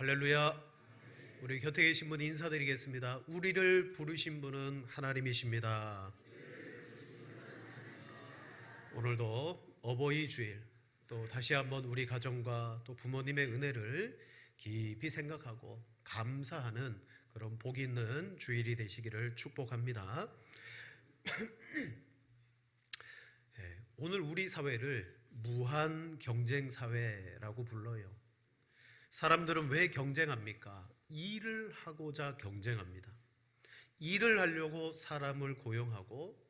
할렐루야. 우리 곁에 계신 분 인사드리겠습니다. 우리를 부르신 분은 하나님이십니다. 오늘도 어버이 주일, 또 다시 한번 우리 가정과 또 부모님의 은혜를 깊이 생각하고 감사하는 그런 복 있는 주일이 되시기를 축복합니다. 오늘 우리 사회를 무한 경쟁 사회라고 불러요. 사람들은 왜 경쟁합니까? 일을 하고자 경쟁합니다. 일을 하려고 사람을 고용하고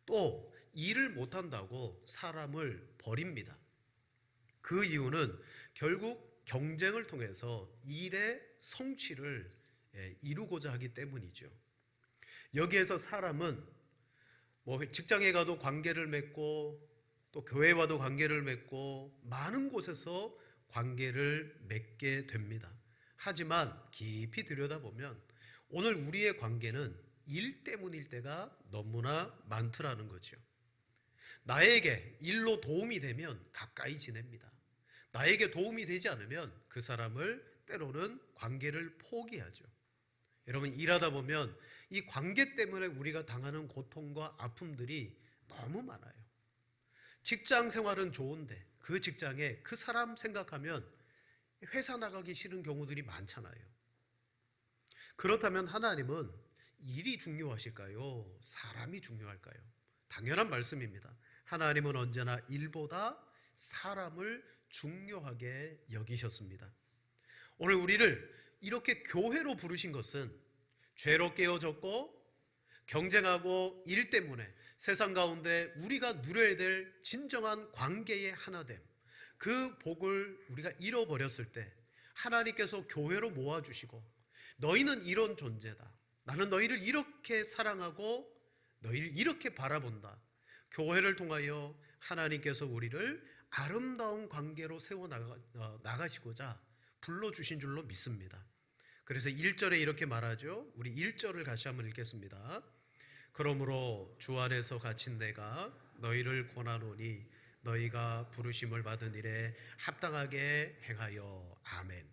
또 일을 못한다고 사람을 버립니다. 그 이유는 결국 경쟁을 통해서 일의 성취를 이루고자 하기 때문이죠. 여기에서 사람은 직장에 가도 관계를 맺고 또 교회와도 관계를 맺고 많은 곳에서 관계를 맺게 됩니다. 하지만 깊이 들여다보면 오늘 우리의 관계는 일 때문일 때가 너무나 많더라는 거죠. 나에게 일로 도움이 되면 가까이 지냅니다. 나에게 도움이 되지 않으면 그 사람을 때로는 관계를 포기하죠. 여러분, 일하다 보면 이 관계 때문에 우리가 당하는 고통과 아픔들이 너무 많아요. 직장 생활은 좋은데 그 직장에 그 사람 생각하면 회사 나가기 싫은 경우들이 많잖아요. 그렇다면 하나님은 일이 중요하실까요? 사람이 중요할까요? 당연한 말씀입니다. 하나님은 언제나 일보다 사람을 중요하게 여기셨습니다. 오늘 우리를 이렇게 교회로 부르신 것은 죄로 깨어졌고 경쟁하고 일 때문에 세상 가운데 우리가 누려야 될 진정한 관계의 하나됨, 그 복을 우리가 잃어버렸을 때 하나님께서 교회로 모아주시고 너희는 이런 존재다, 나는 너희를 이렇게 사랑하고 너희를 이렇게 바라본다, 교회를 통하여 하나님께서 우리를 아름다운 관계로 세워나가시고자 불러주신 줄로 믿습니다. 그래서 1절에 이렇게 말하죠. 우리 1절을 다시 한번 읽겠습니다. 그러므로 주 안에서 갇힌 내가 너희를 권하노니 너희가 부르심을 받은 일에 합당하게 행하여. 아멘.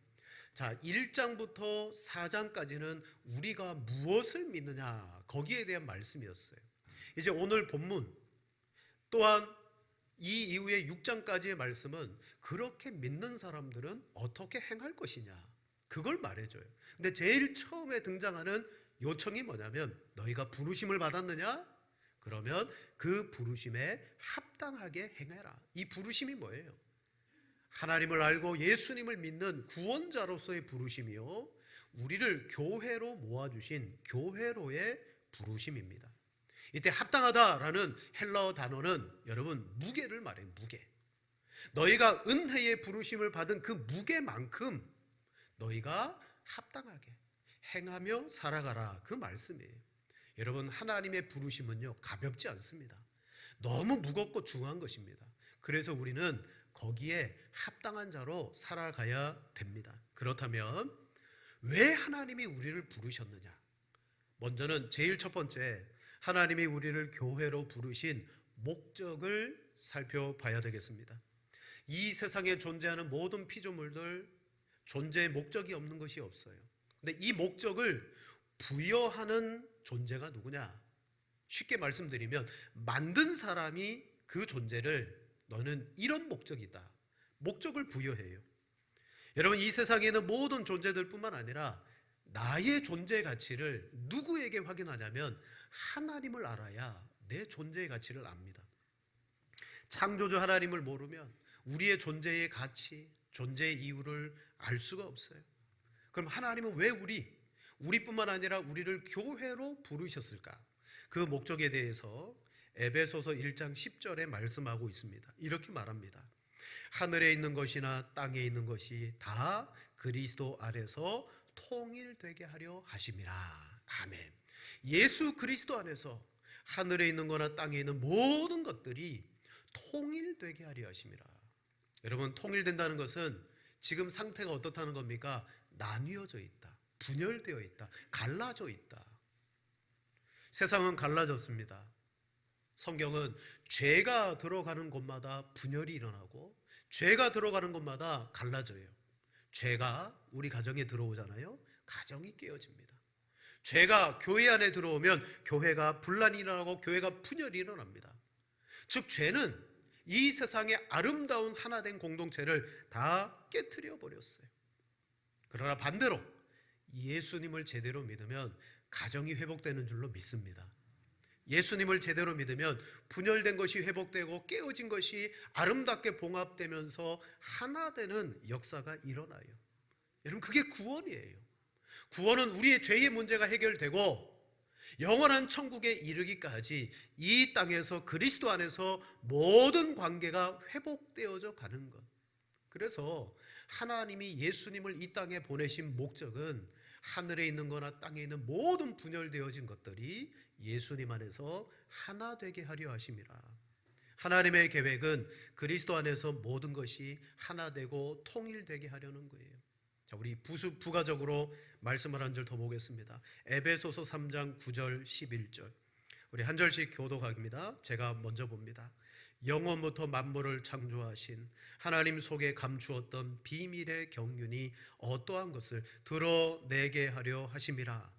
자, 1장부터 4장까지는 우리가 무엇을 믿느냐, 거기에 대한 말씀이었어요. 이제 오늘 본문 또한 이 이후에 6장까지의 말씀은 그렇게 믿는 사람들은 어떻게 행할 것이냐, 그걸 말해줘요. 근데 제일 처음에 등장하는 요청이 뭐냐면 너희가 부르심을 받았느냐? 그러면 그 부르심에 합당하게 행해라. 이 부르심이 뭐예요? 하나님을 알고 예수님을 믿는 구원자로서의 부르심이요, 우리를 교회로 모아주신 교회로의 부르심입니다. 이때 합당하다라는 헬라어 단어는 여러분 무게를 말해요. 무게. 너희가 은혜의 부르심을 받은 그 무게만큼 너희가 합당하게 행하며 살아가라, 그 말씀이에요. 여러분, 하나님의 부르심은요 가볍지 않습니다. 너무 무겁고 중요한 것입니다. 그래서 우리는 거기에 합당한 자로 살아가야 됩니다. 그렇다면 왜 하나님이 우리를 부르셨느냐? 먼저는 제일 첫 번째, 하나님이 우리를 교회로 부르신 목적을 살펴봐야 되겠습니다. 이 세상에 존재하는 모든 피조물들 존재의 목적이 없는 것이 없어요. 근데 이 목적을 부여하는 존재가 누구냐? 쉽게 말씀드리면 만든 사람이 그 존재를 너는 이런 목적이 있다, 목적을 부여해요. 여러분, 이 세상에 있는 모든 존재들 뿐만 아니라 나의 존재의 가치를 누구에게 확인하냐면 하나님을 알아야 내 존재의 가치를 압니다. 창조주 하나님을 모르면 우리의 존재의 가치, 존재의 이유를 알 수가 없어요. 그럼 하나님은 왜 우리뿐만 아니라 우리를 교회로 부르셨을까? 그 목적에 대해서 에베소서 1장 10절에 말씀하고 있습니다. 이렇게 말합니다. 하늘에 있는 것이나 땅에 있는 것이 다 그리스도 안에서 통일되게 하려 하심이라. 아멘. 예수 그리스도 안에서 하늘에 있는 거나 땅에 있는 모든 것들이 통일되게 하려 하심이라. 여러분, 통일된다는 것은 지금 상태가 어떻다는 겁니까? 나뉘어져 있다, 분열되어 있다, 갈라져 있다. 세상은 갈라졌습니다. 성경은 죄가 들어가는 곳마다 분열이 일어나고 죄가 들어가는 곳마다 갈라져요. 죄가 우리 가정에 들어오잖아요. 가정이 깨어집니다. 죄가 교회 안에 들어오면 교회가 분란이 일어나고 교회가 분열이 일어납니다. 즉 죄는 이 세상의 아름다운 하나된 공동체를 다 깨트려 버렸어요. 그러나 반대로 예수님을 제대로 믿으면 가정이 회복되는 줄로 믿습니다. 예수님을 제대로 믿으면 분열된 것이 회복되고 깨어진 것이 아름답게 봉합되면서 하나 되는 역사가 일어나요. 여러분, 그게 구원이에요. 구원은 우리의 죄의 문제가 해결되고 영원한 천국에 이르기까지 이 땅에서 그리스도 안에서 모든 관계가 회복되어져 가는 것. 그래서 하나님이 예수님을 이 땅에 보내신 목적은 하늘에 있는 거나 땅에 있는 모든 분열되어진 것들이 예수님 안에서 하나 되게 하려 하심이라. 하나님의 계획은 그리스도 안에서 모든 것이 하나 되고 통일되게 하려는 거예요. 자, 우리 부가적으로 말씀을 한 절 더 보겠습니다. 에베소서 3장 9절 11절. 우리 한 절씩 교독합니다. 제가 먼저 봅니다. 영원부터 만물을 창조하신 하나님 속에 감추었던 비밀의 경륜이 어떠한 것을 드러내게 하려 하심이라.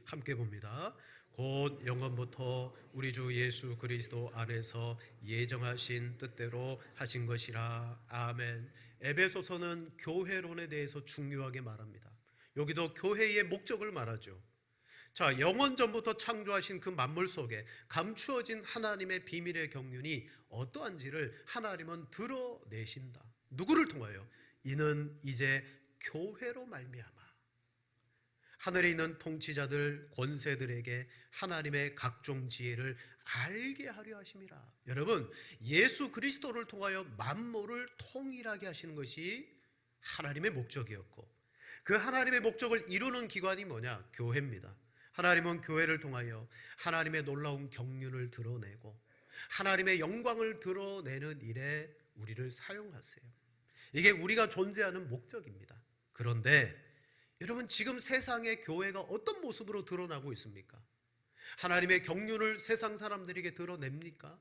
함께 봅니다. 곧 영원부터 우리 주 예수 그리스도 안에서 예정하신 뜻대로 하신 것이라. 아멘. 에베소서는 교회론에 대해서 중요하게 말합니다. 여기도 교회의 목적을 말하죠. 자, 영원 전부터 창조하신 그 만물 속에 감추어진 하나님의 비밀의 경륜이 어떠한지를 하나님은 드러내신다. 누구를 통하여? 이는 이제 교회로 말미암아 하늘에 있는 통치자들, 권세들에게 하나님의 각종 지혜를 알게 하려 하심이라. 여러분, 예수 그리스도를 통하여 만물을 통일하게 하시는 것이 하나님의 목적이었고, 그 하나님의 목적을 이루는 기관이 뭐냐? 교회입니다. 하나님은 교회를 통하여 하나님의 놀라운 경륜을 드러내고 하나님의 영광을 드러내는 일에 우리를 사용하세요. 이게 우리가 존재하는 목적입니다. 그런데 여러분, 지금 세상의 교회가 어떤 모습으로 드러나고 있습니까? 하나님의 경륜을 세상 사람들에게 드러냅니까?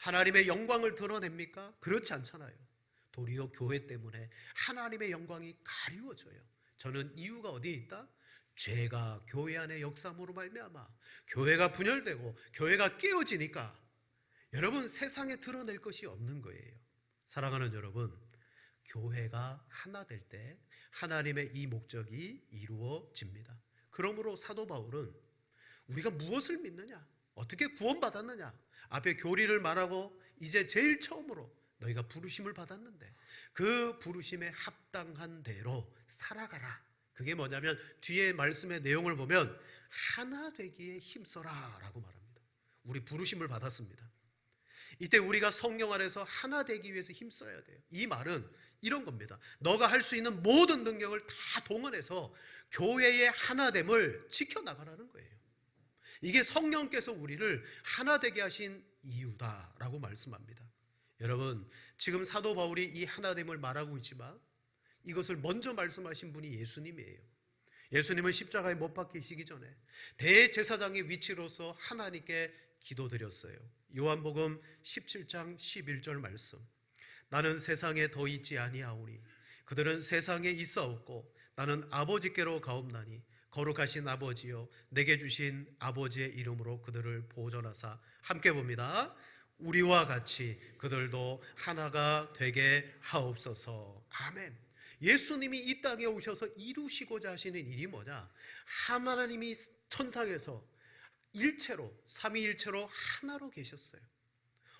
하나님의 영광을 드러냅니까? 그렇지 않잖아요. 도리어 교회 때문에 하나님의 영광이 가리워져요. 저는 이유가 어디에 있다? 죄가 교회 안에 역사함으로 말미암아 교회가 분열되고 교회가 깨어지니까 여러분, 세상에 드러낼 것이 없는 거예요. 사랑하는 여러분, 교회가 하나 될 때 하나님의 이 목적이 이루어집니다. 그러므로 사도 바울은 우리가 무엇을 믿느냐, 어떻게 구원받았느냐 앞에 교리를 말하고 이제 제일 처음으로 너희가 부르심을 받았는데 그 부르심에 합당한 대로 살아가라. 그게 뭐냐면 뒤에 말씀의 내용을 보면 하나 되기에 힘써라 라고 말합니다. 우리 부르심을 받았습니다. 이때 우리가 성령 안에서 하나 되기 위해서 힘써야 돼요. 이 말은 이런 겁니다. 너가 할 수 있는 모든 능력을 다 동원해서 교회의 하나됨을 지켜나가라는 거예요. 이게 성령께서 우리를 하나 되게 하신 이유다라고 말씀합니다. 여러분, 지금 사도 바울이 이 하나됨을 말하고 있지만 이것을 먼저 말씀하신 분이 예수님이에요. 예수님은 십자가에 못 박히시기 전에 대제사장의 위치로서 하나님께 기도드렸어요. 요한복음 17장 11절 말씀. 나는 세상에 더 있지 아니하오니 그들은 세상에 있사옵고 나는 아버지께로 가옵나니 거룩하신 아버지여 내게 주신 아버지의 이름으로 그들을 보존하사. 함께 봅니다. 우리와 같이 그들도 하나가 되게 하옵소서. 아멘. 예수님이 이 땅에 오셔서 이루시고자 하시는 일이 뭐냐? 하나님이 천상에서 일체로, 삼위일체로 하나로 계셨어요.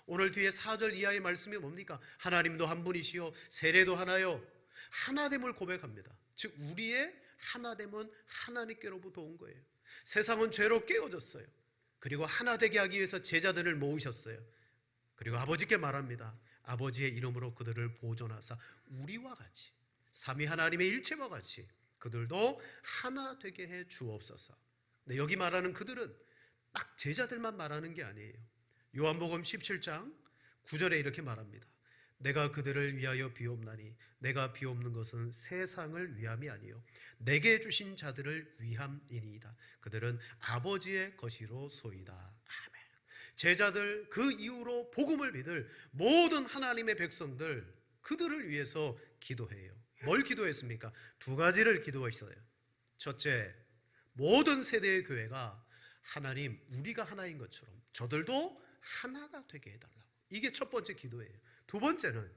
오늘 뒤에 4절 이하의 말씀이 뭡니까? 하나님도 한 분이시요 세례도 하나요. 하나됨을 고백합니다. 즉 우리의 하나됨은 하나님께로부터 온 거예요. 세상은 죄로 깨어졌어요. 그리고 하나 되게 하기 위해서 제자들을 모으셨어요. 그리고 아버지께 말합니다. 아버지의 이름으로 그들을 보존하사 우리와 같이, 삼위 하나님의 일체와 같이 그들도 하나 되게 해 주옵소서. 근데 여기 말하는 그들은 딱 제자들만 말하는 게 아니에요. 요한복음 17장 9절에 이렇게 말합니다. 내가 그들을 위하여 비옵나니 내가 비옵는 것은 세상을 위함이 아니요 내게 주신 자들을 위함이니이다. 그들은 아버지의 것이로 소이다. 아멘. 제자들, 그 이후로 복음을 믿을 모든 하나님의 백성들, 그들을 위해서 기도해요. 뭘 기도했습니까? 두 가지를 기도했어요. 첫째, 모든 세대의 교회가 하나님, 우리가 하나인 것처럼 저들도 하나가 되게 해달라고. 이게 첫 번째 기도예요. 두 번째는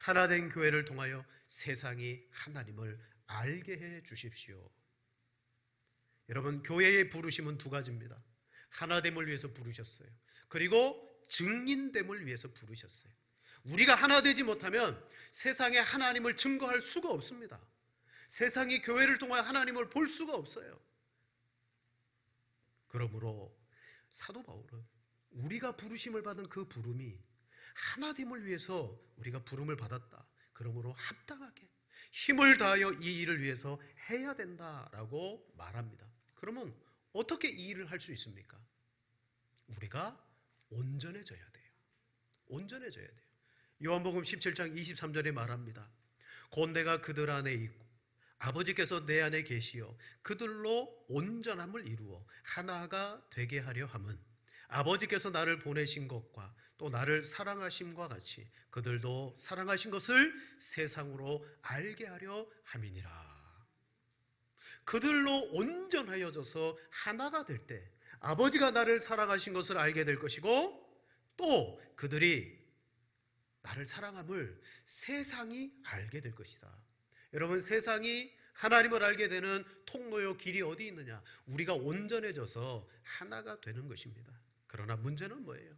하나 된 교회를 통하여 세상이 하나님을 알게 해 주십시오. 여러분, 교회의 부르심은 두 가지입니다. 하나됨을 위해서 부르셨어요. 그리고 증인됨을 위해서 부르셨어요. 우리가 하나 되지 못하면 세상에 하나님을 증거할 수가 없습니다. 세상이 교회를 통하여 하나님을 볼 수가 없어요. 그러므로 사도 바울은 우리가 부르심을 받은 그 부름이 하나됨을 위해서 우리가 부름을 받았다. 그러므로 합당하게 힘을 다하여 이 일을 위해서 해야 된다라고 말합니다. 그러면 어떻게 이 일을 할 수 있습니까? 우리가 온전해져야 돼요. 온전해져야 돼요. 요한복음 17장 23절에 말합니다. 곧 내가 그들 안에 있고 아버지께서 내 안에 계시어 그들로 온전함을 이루어 하나가 되게 하려 함은 아버지께서 나를 보내신 것과 또 나를 사랑하심과 같이 그들도 사랑하신 것을 세상으로 알게 하려 함이니라. 그들로 온전하여져서 하나가 될 때 아버지가 나를 사랑하신 것을 알게 될 것이고 또 그들이 나를 사랑함을 세상이 알게 될 것이다. 여러분, 세상이 하나님을 알게 되는 통로요 길이 어디 있느냐? 우리가 온전해져서 하나가 되는 것입니다. 그러나 문제는 뭐예요?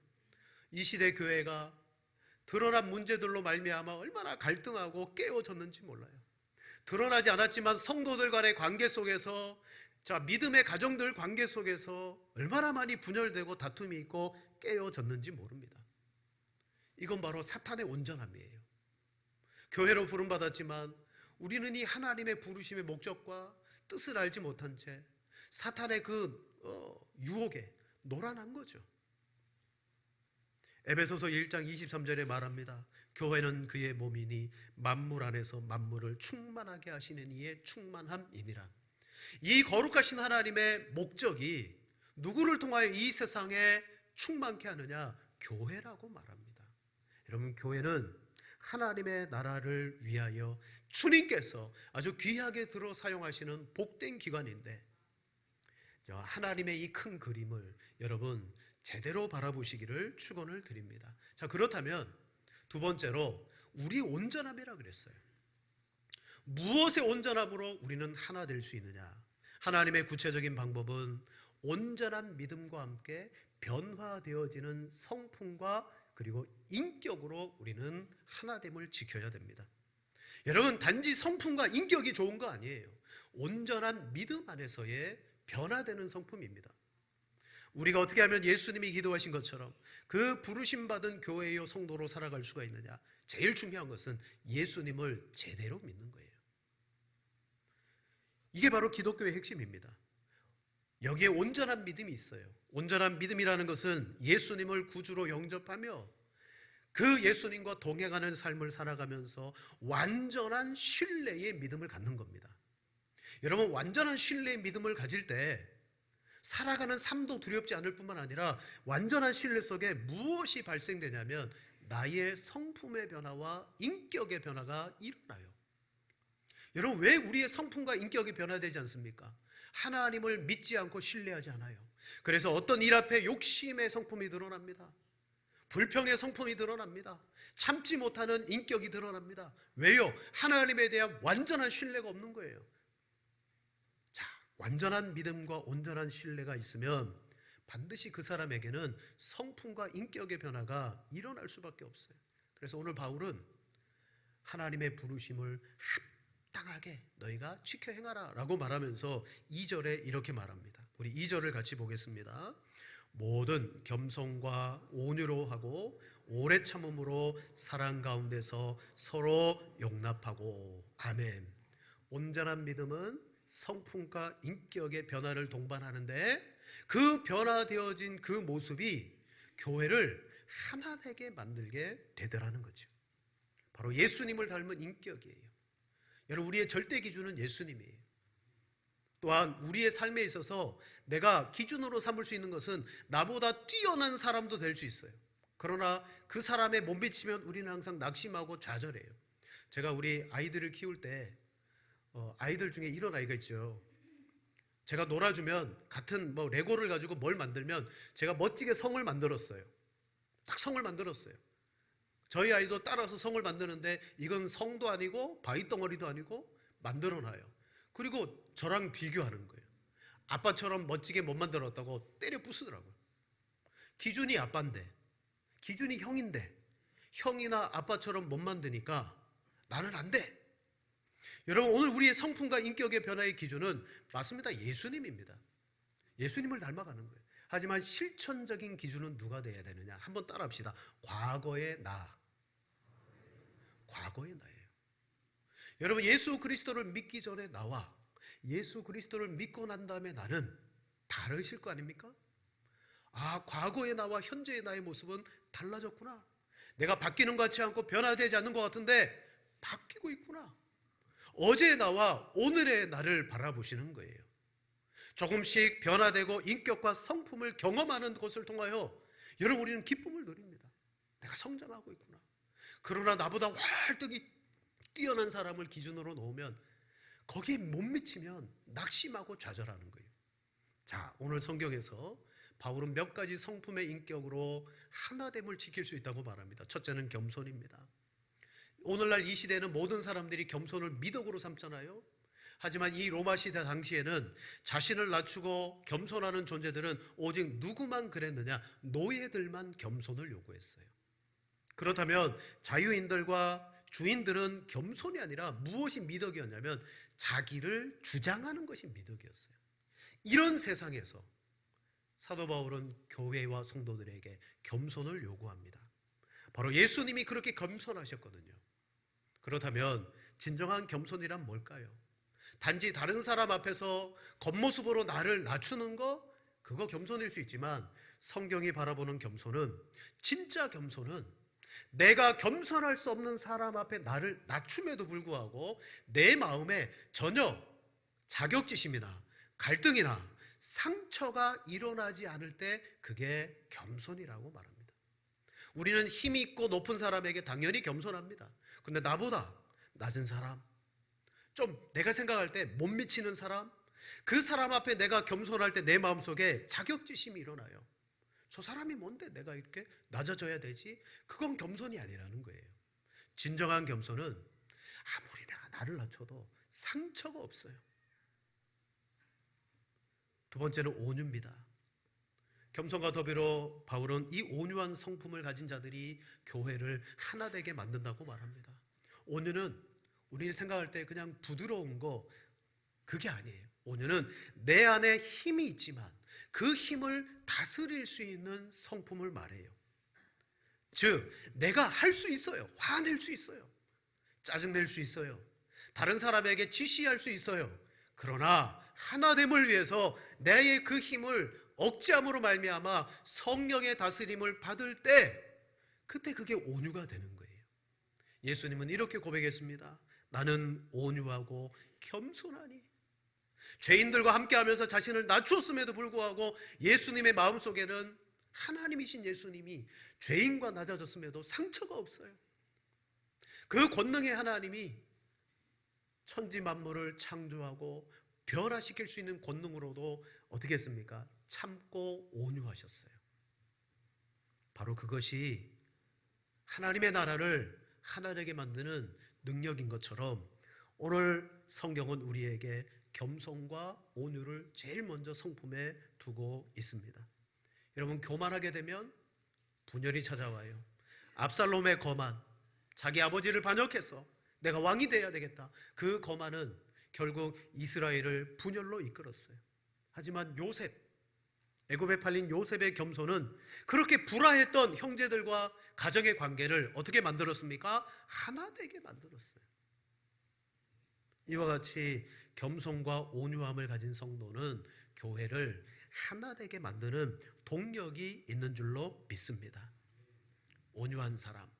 이 시대 교회가 드러난 문제들로 말미암아 얼마나 갈등하고 깨어졌는지 몰라요. 드러나지 않았지만 성도들 간의 관계 속에서, 믿음의 가정들 관계 속에서 얼마나 많이 분열되고 다툼이 있고 깨어졌는지 모릅니다. 이건 바로 사탄의 온전함이에요. 교회로 부름받았지만 우리는 이 하나님의 부르심의 목적과 뜻을 알지 못한 채 사탄의 그 유혹에 노란한 거죠. 에베소서 1장 23절에 말합니다. 교회는 그의 몸이니 만물 안에서 만물을 충만하게 하시는 이의 충만함이니라. 이 거룩하신 하나님의 목적이 누구를 통하여 이 세상에 충만케 하느냐? 교회라고 말합니다. 여러분, 교회는 하나님의 나라를 위하여 주님께서 아주 귀하게 들어 사용하시는 복된 기관인데, 하나님의 이 큰 그림을 여러분 제대로 바라보시기를 축원을 드립니다. 자, 그렇다면 두 번째로 우리 온전함이라 그랬어요. 무엇의 온전함으로 우리는 하나 될 수 있느냐? 하나님의 구체적인 방법은 온전한 믿음과 함께 변화되어지는 성품과 그리고 인격으로 우리는 하나됨을 지켜야 됩니다. 여러분, 단지 성품과 인격이 좋은 거 아니에요. 온전한 믿음 안에서의 변화되는 성품입니다. 우리가 어떻게 하면 예수님이 기도하신 것처럼 그 부르심 받은 교회요 성도로 살아갈 수가 있느냐? 제일 중요한 것은 예수님을 제대로 믿는 거예요. 이게 바로 기독교의 핵심입니다. 여기에 온전한 믿음이 있어요. 온전한 믿음이라는 것은 예수님을 구주로 영접하며 그 예수님과 동행하는 삶을 살아가면서 완전한 신뢰의 믿음을 갖는 겁니다. 여러분, 완전한 신뢰의 믿음을 가질 때 살아가는 삶도 두렵지 않을 뿐만 아니라 완전한 신뢰 속에 무엇이 발생되냐면 나의 성품의 변화와 인격의 변화가 일어나요. 여러분, 왜 우리의 성품과 인격이 변화되지 않습니까? 하나님을 믿지 않고 신뢰하지 않아요. 그래서 어떤 일 앞에 욕심의 성품이 드러납니다. 불평의 성품이 드러납니다. 참지 못하는 인격이 드러납니다. 왜요? 하나님에 대한 완전한 신뢰가 없는 거예요. 자, 완전한 믿음과 온전한 신뢰가 있으면 반드시 그 사람에게는 성품과 인격의 변화가 일어날 수밖에 없어요. 그래서 오늘 바울은 하나님의 부르심을 합당하게 너희가 지켜 행하라 라고 말하면서 2절에 이렇게 말합니다. 우리 2절을 같이 보겠습니다. 모든 겸손과 온유로 하고 오래 참음으로 사랑 가운데서 서로 용납하고. 아멘. 온전한 믿음은 성품과 인격의 변화를 동반하는데 그 변화되어진 그 모습이 교회를 하나 되게 만들게 되더라는 거죠. 바로 예수님을 닮은 인격이에요. 여러분, 우리의 절대 기준은 예수님이에요. 또한 우리의 삶에 있어서 내가 기준으로 삼을 수 있는 것은 나보다 뛰어난 사람도 될 수 있어요. 그러나 그 사람에 못 미치면 우리는 항상 낙심하고 좌절해요. 제가 우리 아이들을 키울 때 아이들 중에 이런 아이가 있죠. 제가 놀아주면 같은 레고를 가지고 뭘 만들면 제가 멋지게 성을 만들었어요. 딱 성을 만들었어요. 저희 아이도 따라서 성을 만드는데 이건 성도 아니고 바위덩어리도 아니고 만들어놔요. 그리고 저랑 비교하는 거예요. 아빠처럼 멋지게 못 만들었다고 때려 부수더라고요. 기준이 아빠인데, 기준이 형인데 형이나 아빠처럼 못 만드니까 나는 안 돼. 여러분, 오늘 우리의 성품과 인격의 변화의 기준은 맞습니다. 예수님입니다. 예수님을 닮아가는 거예요. 하지만 실천적인 기준은 누가 돼야 되느냐? 한번 따라합시다. 과거의 나. 과거의 나예요. 여러분, 예수 그리스도를 믿기 전에 나와 예수 그리스도를 믿고 난 다음에 나는 다르실 거 아닙니까? 아, 과거의 나와 현재의 나의 모습은 달라졌구나. 내가 바뀌는 것 같지 않고 변화되지 않는 것 같은데 바뀌고 있구나. 어제의 나와 오늘의 나를 바라보시는 거예요. 조금씩 변화되고 인격과 성품을 경험하는 것을 통하여 여러분, 우리는 기쁨을 누립니다. 내가 성장하고 있구나. 그러나 나보다 활동이 뛰어난 사람을 기준으로 놓으면 거기에 못 미치면 낙심하고 좌절하는 거예요. 자, 오늘 성경에서 바울은 몇 가지 성품의 인격으로 하나됨을 지킬 수 있다고 말합니다. 첫째는 겸손입니다. 오늘날 이 시대는 모든 사람들이 겸손을 미덕으로 삼잖아요. 하지만 이 로마 시대 당시에는 자신을 낮추고 겸손하는 존재들은 오직 누구만 그랬느냐? 노예들만 겸손을 요구했어요. 그렇다면 자유인들과 주인들은 겸손이 아니라 무엇이 미덕이었냐면 자기를 주장하는 것이 미덕이었어요. 이런 세상에서 사도 바울은 교회와 성도들에게 겸손을 요구합니다. 바로 예수님이 그렇게 겸손하셨거든요. 그렇다면 진정한 겸손이란 뭘까요? 단지 다른 사람 앞에서 겉모습으로 나를 낮추는 거, 그거 겸손일 수 있지만 성경이 바라보는 겸손은, 진짜 겸손은 내가 겸손할 수 없는 사람 앞에 나를 낮춤에도 불구하고 내 마음에 전혀 자격지심이나 갈등이나 상처가 일어나지 않을 때 그게 겸손이라고 말합니다. 우리는 힘이 있고 높은 사람에게 당연히 겸손합니다. 근데 나보다 낮은 사람, 좀 내가 생각할 때 못 미치는 사람, 그 사람 앞에 내가 겸손할 때 내 마음속에 자격지심이 일어나요. 저 사람이 뭔데 내가 이렇게 낮아져야 되지? 그건 겸손이 아니라는 거예요. 진정한 겸손은 아무리 내가 나를 낮춰도 상처가 없어요. 두 번째는 온유입니다. 겸손과 더불어 바울은 이 온유한 성품을 가진 자들이 교회를 하나 되게 만든다고 말합니다. 온유는 우리 생각할 때 그냥 부드러운 거, 그게 아니에요. 온유는 내 안에 힘이 있지만 그 힘을 다스릴 수 있는 성품을 말해요. 즉, 내가 할 수 있어요. 화낼 수 있어요. 짜증낼 수 있어요. 다른 사람에게 지시할 수 있어요. 그러나 하나됨을 위해서 내의 그 힘을 억제함으로 말미암아 성령의 다스림을 받을 때, 그때 그게 온유가 되는 거예요. 예수님은 이렇게 고백했습니다. 나는 온유하고 겸손하니. 죄인들과 함께하면서 자신을 낮추었음에도 불구하고 예수님의 마음속에는 하나님이신 예수님이 죄인과 낮아졌음에도 상처가 없어요. 그 권능의 하나님이 천지 만물을 창조하고 변화시킬 수 있는 권능으로도 어떻게 했습니까? 참고 온유하셨어요. 바로 그것이 하나님의 나라를 하나 되게 만드는 능력인 것처럼 오늘 성경은 우리에게 겸손과 온유를 제일 먼저 성품에 두고 있습니다. 여러분, 교만하게 되면 분열이 찾아와요. 압살롬의 거만, 자기 아버지를 반역해서 내가 왕이 돼야 되겠다. 그 거만은 결국 이스라엘을 분열로 이끌었어요. 하지만 요셉, 애굽에 팔린 요셉의 겸손은 그렇게 불화했던 형제들과 가정의 관계를 어떻게 만들었습니까? 하나 되게 만들었어요. 이와 같이 겸손과 온유함을 가진 성도는 교회를 하나 되게 만드는 동력이 있는 줄로 믿습니다. 온유한 사람,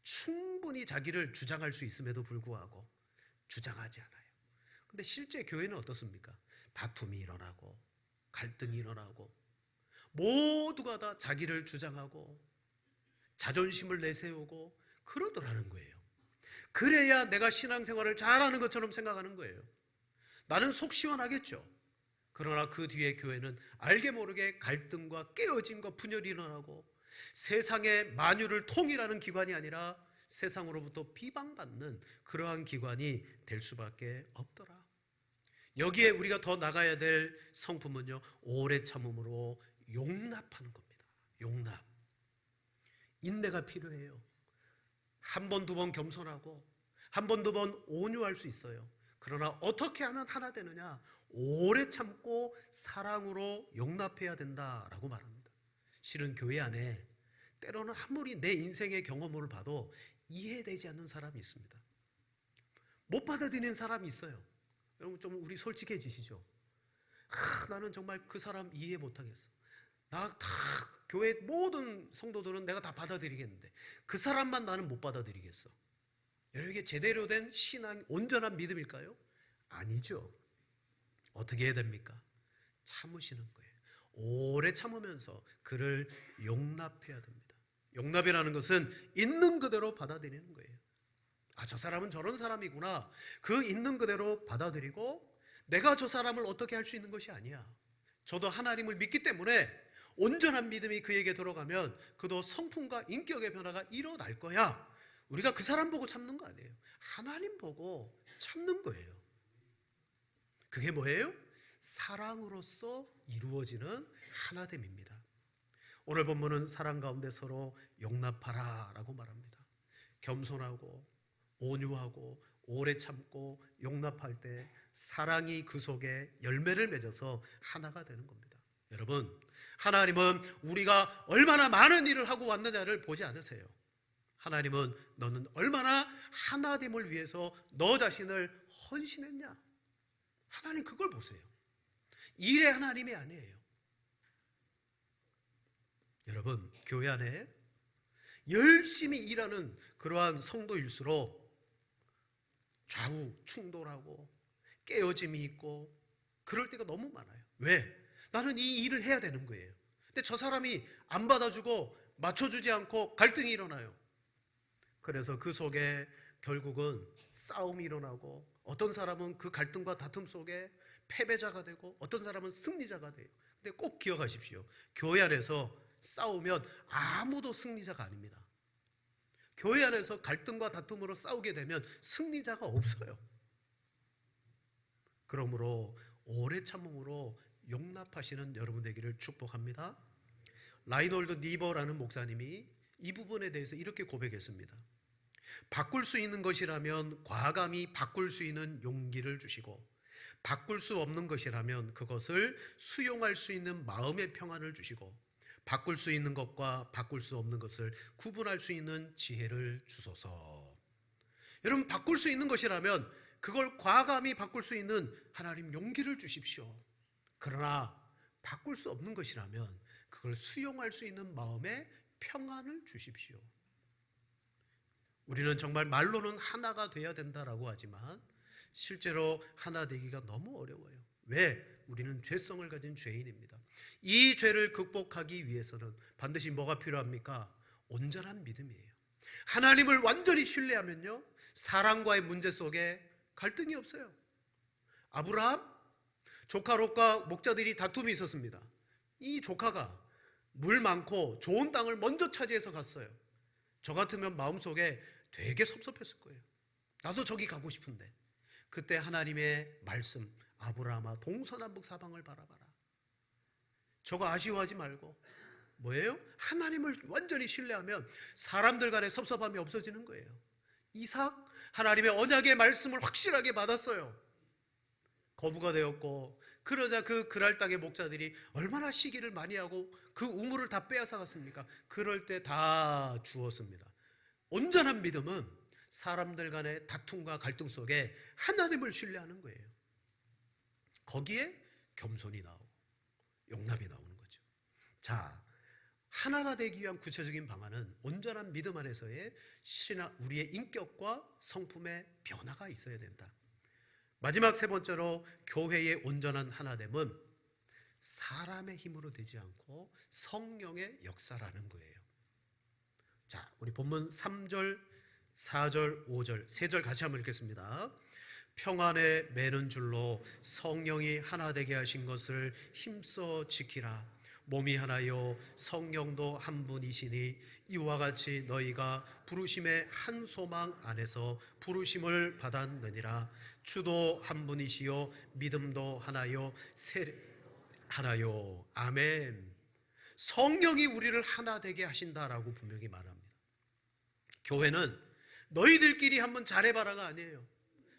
충분히 자기를 주장할 수 있음에도 불구하고 주장하지 않아요. 근데 실제 교회는 어떻습니까? 다툼이 일어나고 갈등이 일어나고 모두가 다 자기를 주장하고 자존심을 내세우고 그러더라는 거예요. 그래야 내가 신앙생활을 잘하는 것처럼 생각하는 거예요. 나는 속 시원하겠죠. 그러나 그 뒤에 교회는 알게 모르게 갈등과 깨어짐과 분열이 일어나고 세상의 만유를 통일하는 기관이 아니라 세상으로부터 비방받는 그러한 기관이 될 수밖에 없더라. 여기에 우리가 더 나가야 될 성품은요, 오래 참음으로 용납하는 겁니다. 용납. 인내가 필요해요. 한 번, 두 번 겸손하고 한 번, 두 번 온유할 수 있어요. 그러나 어떻게 하면 하나 되느냐? 오래 참고 사랑으로 용납해야 된다라고 말합니다. 실은 교회 안에 때로는 아무리 내 인생의 경험을 봐도 이해되지 않는 사람이 있습니다. 못 받아들이는 사람이 있어요. 여러분 좀 우리 솔직해지시죠? 나는 정말 그 사람 이해 못하겠어. 나 다 교회 모든 성도들은 내가 다 받아들이겠는데 그 사람만 나는 못 받아들이겠어. 여러분 이게 제대로 된 신앙, 온전한 믿음일까요? 아니죠. 어떻게 해야 됩니까? 참으시는 거예요. 오래 참으면서 그를 용납해야 됩니다. 용납이라는 것은 있는 그대로 받아들이는 거예요. 저 사람은 저런 사람이구나. 그 있는 그대로 받아들이고 내가 저 사람을 어떻게 할 수 있는 것이 아니야. 저도 하나님을 믿기 때문에 온전한 믿음이 그에게 들어가면 그도 성품과 인격의 변화가 일어날 거야. 우리가 그 사람 보고 참는 거 아니에요. 하나님 보고 참는 거예요. 그게 뭐예요? 사랑으로서 이루어지는 하나됨입니다. 오늘 본문은 사랑 가운데 서로 용납하라 라고 말합니다. 겸손하고 온유하고 오래 참고 용납할 때 사랑이 그 속에 열매를 맺어서 하나가 되는 겁니다. 여러분, 하나님은 우리가 얼마나 많은 일을 하고 왔느냐를 보지 않으세요. 하나님은 너는 얼마나 하나됨을 위해서 너 자신을 헌신했냐. 하나님 그걸 보세요. 일의 하나님이 아니에요. 여러분, 교회 안에 열심히 일하는 그러한 성도일수록 좌우 충돌하고 깨어짐이 있고 그럴 때가 너무 많아요. 왜? 나는 이 일을 해야 되는 거예요. 근데 저 사람이 안 받아주고 맞춰주지 않고 갈등이 일어나요. 그래서 그 속에 결국은 싸움이 일어나고 어떤 사람은 그 갈등과 다툼 속에 패배자가 되고 어떤 사람은 승리자가 돼요. 근데 꼭 기억하십시오. 교회 안에서 싸우면 아무도 승리자가 아닙니다. 교회 안에서 갈등과 다툼으로 싸우게 되면 승리자가 없어요. 그러므로 오래 참음으로 용납하시는 여러분 되기를 축복합니다. 라이놀드 니버라는 목사님이 이 부분에 대해서 이렇게 고백했습니다. 바꿀 수 있는 것이라면 과감히 바꿀 수 있는 용기를 주시고 바꿀 수 없는 것이라면 그것을 수용할 수 있는 마음의 평안을 주시고 바꿀 수 있는 것과 바꿀 수 없는 것을 구분할 수 있는 지혜를 주소서. 여러분, 바꿀 수 있는 것이라면 그걸 과감히 바꿀 수 있는 하나님 용기를 주십시오. 그러나 바꿀 수 없는 것이라면 그걸 수용할 수 있는 마음의 평안을 주십시오. 우리는 정말 말로는 하나가 돼야 된다라고 하지만 실제로 하나 되기가 너무 어려워요. 왜? 우리는 죄성을 가진 죄인입니다. 이 죄를 극복하기 위해서는 반드시 뭐가 필요합니까? 온전한 믿음이에요. 하나님을 완전히 신뢰하면요, 사랑과의 문제 속에 갈등이 없어요. 아브라함, 조카 롯과 목자들이 다툼이 있었습니다. 이 조카가 물 많고 좋은 땅을 먼저 차지해서 갔어요. 저 같으면 마음속에 되게 섭섭했을 거예요. 나도 저기 가고 싶은데. 그때 하나님의 말씀, 아브라함아 동서남북 사방을 바라봐라. 저거 아쉬워하지 말고 뭐예요? 하나님을 완전히 신뢰하면 사람들 간의 섭섭함이 없어지는 거예요. 이삭, 하나님의 언약의 말씀을 확실하게 받았어요. 거부가 되었고 그러자 그 그랄 땅의 목자들이 얼마나 시기를 많이 하고 그 우물을 다 빼앗아갔습니까? 그럴 때 다 주었습니다. 온전한 믿음은 사람들 간의 다툼과 갈등 속에 하나님을 신뢰하는 거예요. 거기에 겸손이 나오고 용납이 나오는 거죠. 자, 하나가 되기 위한 구체적인 방안은 온전한 믿음 안에서의 우리의 인격과 성품의 변화가 있어야 된다. 마지막 세 번째로 교회의 온전한 하나됨은 사람의 힘으로 되지 않고 성령의 역사라는 거예요. 자, 우리 본문 3절, 4절, 5절, 3절 같이 한번 읽겠습니다. 평안에 매는 줄로 성령이 하나 되게 하신 것을 힘써 지키라. 몸이 하나요 성령도 한 분이시니 이와 같이 너희가 부르심의 한 소망 안에서 부르심을 받았느니라. 주도 한 분이시요 믿음도 하나요 세례 하나요. 아멘. 성령이 우리를 하나 되게 하신다라고 분명히 말합니다. 교회는 너희들끼리 한번 잘해봐라가 아니에요.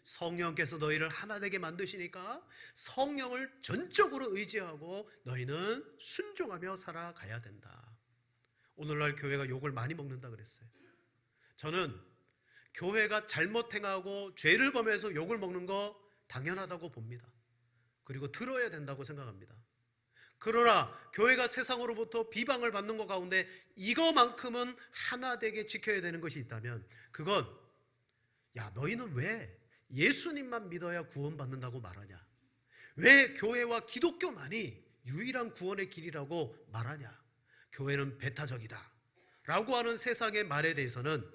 성령께서 너희를 하나 되게 만드시니까 성령을 전적으로 의지하고 너희는 순종하며 살아가야 된다. 오늘날 교회가 욕을 많이 먹는다 그랬어요. 저는 교회가 잘못 행하고 죄를 범해서 욕을 먹는 거 당연하다고 봅니다. 그리고 들어야 된다고 생각합니다. 그러나 교회가 세상으로부터 비방을 받는 것 가운데 이거만큼은 하나 되게 지켜야 되는 것이 있다면 그건 야 너희는 왜 예수님만 믿어야 구원받는다고 말하냐? 왜 교회와 기독교만이 유일한 구원의 길이라고 말하냐? 교회는 배타적이다 라고 하는 세상의 말에 대해서는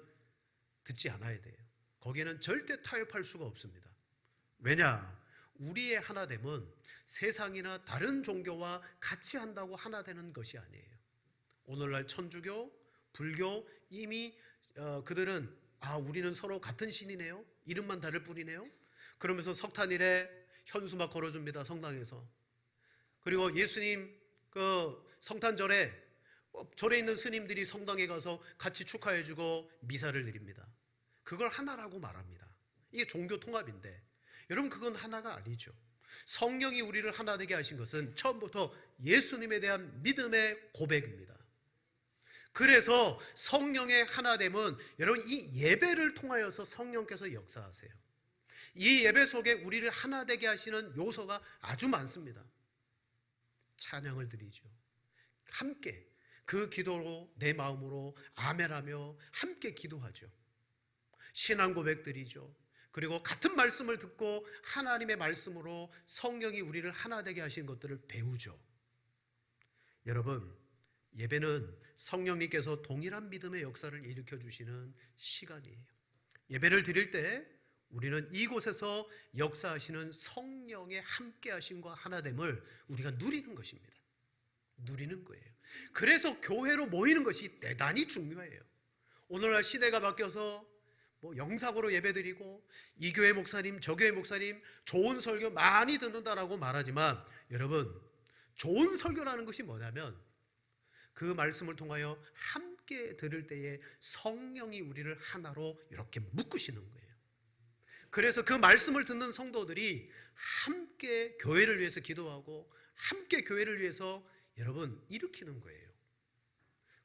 듣지 않아야 돼요. 거기에는 절대 타협할 수가 없습니다. 왜냐? 우리의 하나됨은 세상이나 다른 종교와 같이 한다고 하나 되는 것이 아니에요. 오늘날 천주교, 불교 이미 그들은 우리는 서로 같은 신이네요. 이름만 다를 뿐이네요. 그러면서 석탄일에 현수막 걸어줍니다. 성당에서. 그리고 예수님 그 성탄절에 절에 있는 스님들이 성당에 가서 같이 축하해주고 미사를 드립니다. 그걸 하나라고 말합니다. 이게 종교 통합인데 여러분 그건 하나가 아니죠. 성령이 우리를 하나 되게 하신 것은 처음부터 예수님에 대한 믿음의 고백입니다. 그래서 성령의 하나됨은 여러분 이 예배를 통하여서 성령께서 역사하세요. 이 예배 속에 우리를 하나 되게 하시는 요소가 아주 많습니다. 찬양을 드리죠. 함께 그 기도로 내 마음으로 아멘하며 함께 기도하죠. 신앙 고백 드리죠. 그리고 같은 말씀을 듣고 하나님의 말씀으로 성령이 우리를 하나 되게 하신 것들을 배우죠. 여러분 예배는 성령님께서 동일한 믿음의 역사를 일으켜 주시는 시간이에요. 예배를 드릴 때 우리는 이곳에서 역사하시는 성령의 함께하심과 하나됨을 우리가 누리는 것입니다. 누리는 거예요. 그래서 교회로 모이는 것이 대단히 중요해요. 오늘날 시대가 바뀌어서 영상으로 예배드리고 이 교회 목사님 저 교회 목사님 좋은 설교 많이 듣는다라고 말하지만 여러분 좋은 설교라는 것이 뭐냐면 그 말씀을 통하여 함께 들을 때에 성령이 우리를 하나로 이렇게 묶으시는 거예요. 그래서 그 말씀을 듣는 성도들이 함께 교회를 위해서 기도하고 함께 교회를 위해서 여러분 일으키는 거예요.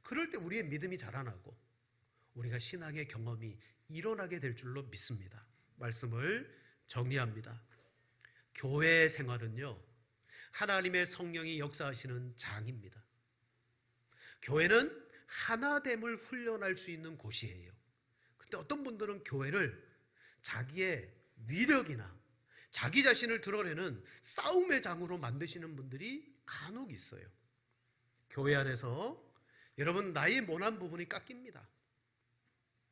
그럴 때 우리의 믿음이 자라나고 우리가 신앙의 경험이 일어나게 될 줄로 믿습니다. 말씀을 정리합니다. 교회 생활은요 하나님의 성령이 역사하시는 장입니다. 교회는 하나됨을 훈련할 수 있는 곳이에요. 근데 어떤 분들은 교회를 자기의 위력이나 자기 자신을 드러내는 싸움의 장으로 만드시는 분들이 간혹 있어요. 교회 안에서 여러분 나의 모난 부분이 깎입니다.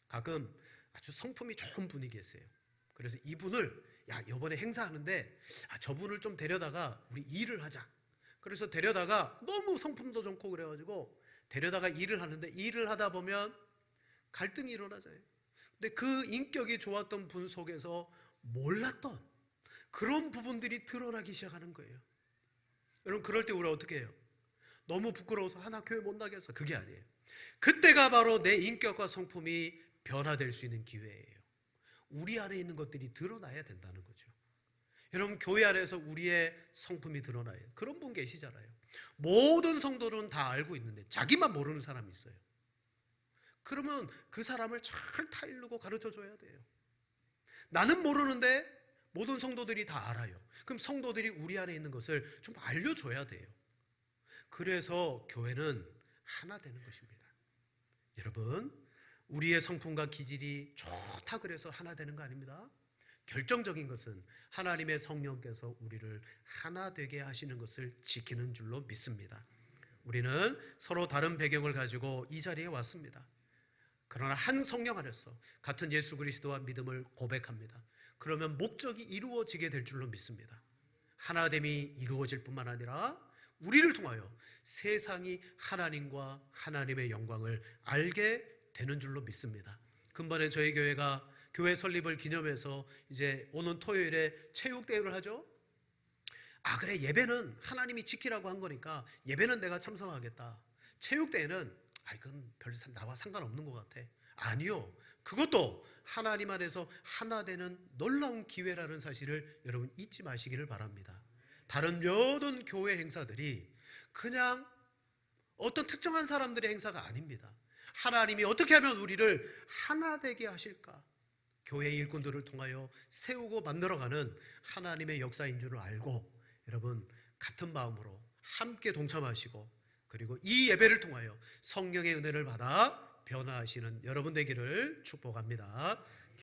가끔 아주 성품이 좋은 분이 계세요. 그래서 이분을 이번에 행사하는데 저분을 좀 데려다가 우리 일을 하자. 그래서 데려다가 너무 성품도 좋고 그래가지고 데려다가 일을 하는데 일을 하다 보면 갈등이 일어나잖아요. 근데 그 인격이 좋았던 분 속에서 몰랐던 그런 부분들이 드러나기 시작하는 거예요. 여러분 그럴 때 우리가 어떻게 해요? 너무 부끄러워서 나 교회 못 나겠어. 그게 아니에요. 그때가 바로 내 인격과 성품이 변화될 수 있는 기회예요. 우리 안에 있는 것들이 드러나야 된다는 거죠. 여러분 교회 안에서 우리의 성품이 드러나요. 그런 분 계시잖아요. 모든 성도는 다 알고 있는데 자기만 모르는 사람이 있어요. 그러면 그 사람을 잘 타일르고 가르쳐 줘야 돼요. 나는 모르는데 모든 성도들이 다 알아요. 그럼 성도들이 우리 안에 있는 것을 좀 알려줘야 돼요. 그래서 교회는 하나 되는 것입니다. 여러분, 우리의 성품과 기질이 좋다 그래서 하나 되는 거 아닙니다. 결정적인 것은 하나님의 성령께서 우리를 하나 되게 하시는 것을 지키는 줄로 믿습니다. 우리는 서로 다른 배경을 가지고 이 자리에 왔습니다. 그러나 한 성령 안에서 같은 예수 그리스도와 믿음을 고백합니다. 그러면 목적이 이루어지게 될 줄로 믿습니다. 하나됨이 이루어질 뿐만 아니라 우리를 통하여 세상이 하나님과 하나님의 영광을 알게 되는 줄로 믿습니다. 근본에 저희 교회가 교회 설립을 기념해서 이제 오는 토요일에 체육대회를 하죠. 아, 그래, 예배는 하나님이 지키라고 한 거니까 예배는 내가 참석하겠다. 체육대회는 그건 별 나와 상관없는 것 같아. 아니요, 그것도 하나님 안에서 하나 되는 놀라운 기회라는 사실을 여러분 잊지 마시기를 바랍니다. 다른 모든 교회 행사들이 그냥 어떤 특정한 사람들의 행사가 아닙니다. 하나님이 어떻게 하면 우리를 하나 되게 하실까? 교회 일꾼들을 통하여 세우고 만들어가는 하나님의 역사인 줄을 알고 여러분 같은 마음으로 함께 동참하시고 그리고 이 예배를 통하여 성령의 은혜를 받아 변화하시는 여러분 되기를 축복합니다.